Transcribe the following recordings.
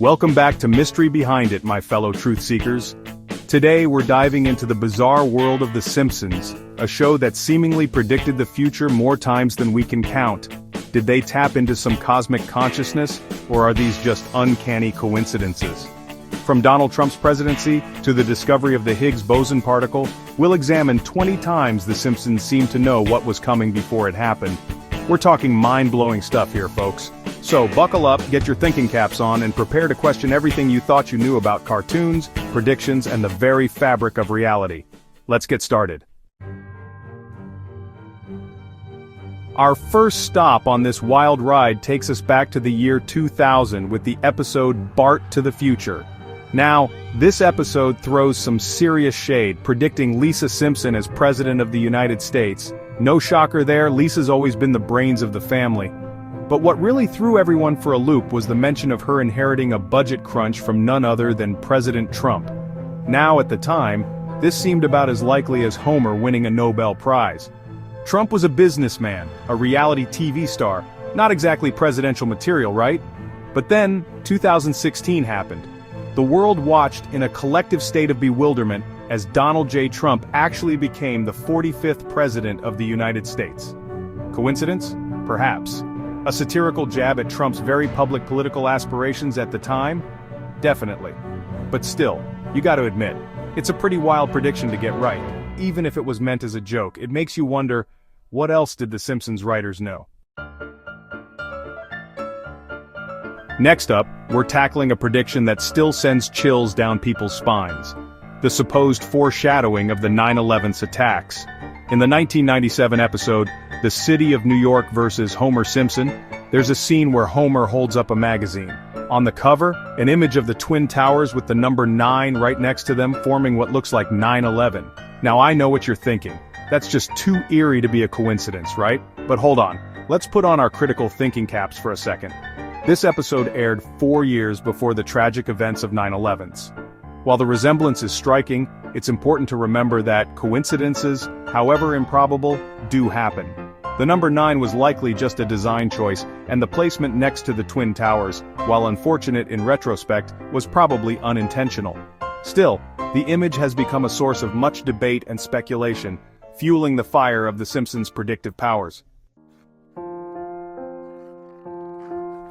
Welcome back to Mystery Behind It, my fellow truth seekers. Today we're diving into the bizarre world of The Simpsons, a show that seemingly predicted the future more times than we can count. Did they tap into some cosmic consciousness, or are these just uncanny coincidences? From Donald Trump's presidency to the discovery of the Higgs boson particle, we'll examine 20 times The Simpsons seemed to know what was coming before it happened. We're talking mind-blowing stuff here, folks. So buckle up, get your thinking caps on, and prepare to question everything you thought you knew about cartoons, predictions, and the very fabric of reality. Let's get started. Our first stop on this wild ride takes us back to the year 2000 with the episode Bart to the Future. Now, this episode throws some serious shade, predicting Lisa Simpson as President of the United States. No shocker there, Lisa's always been the brains of the family. But what really threw everyone for a loop was the mention of her inheriting a budget crunch from none other than President Trump. Now, at the time, this seemed about as likely as Homer winning a Nobel Prize. Trump was a businessman, a reality TV star, not exactly presidential material, right? But then, 2016 happened. The world watched in a collective state of bewilderment as Donald J. Trump actually became the 45th President of the United States. Coincidence? Perhaps. A satirical jab at Trump's very public political aspirations at the time? Definitely. But still, you gotta admit, it's a pretty wild prediction to get right. Even if it was meant as a joke, it makes you wonder, what else did the Simpsons writers know? Next up, we're tackling a prediction that still sends chills down people's spines. The supposed foreshadowing of the 9/11 attacks. In the 1997 episode, The City of New York vs. Homer Simpson, there's a scene where Homer holds up a magazine. On the cover, an image of the Twin Towers with the number 9 right next to them forming what looks like 9/11. Now I know what you're thinking. That's just too eerie to be a coincidence, right? But hold on, let's put on our critical thinking caps for a second. This episode aired 4 years before the tragic events of 9/11. While the resemblance is striking, it's important to remember that coincidences, however improbable, do happen. The number 9 was likely just a design choice, and the placement next to the Twin Towers, while unfortunate in retrospect, was probably unintentional. Still, the image has become a source of much debate and speculation, fueling the fire of The Simpsons' predictive powers.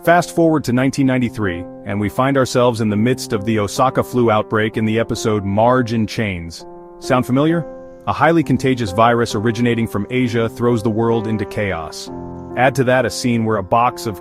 Fast forward to 1993, and we find ourselves in the midst of the Osaka flu outbreak in the episode Marge in Chains. Sound familiar? A highly contagious virus originating from Asia throws the world into chaos. Add to that a scene where a box of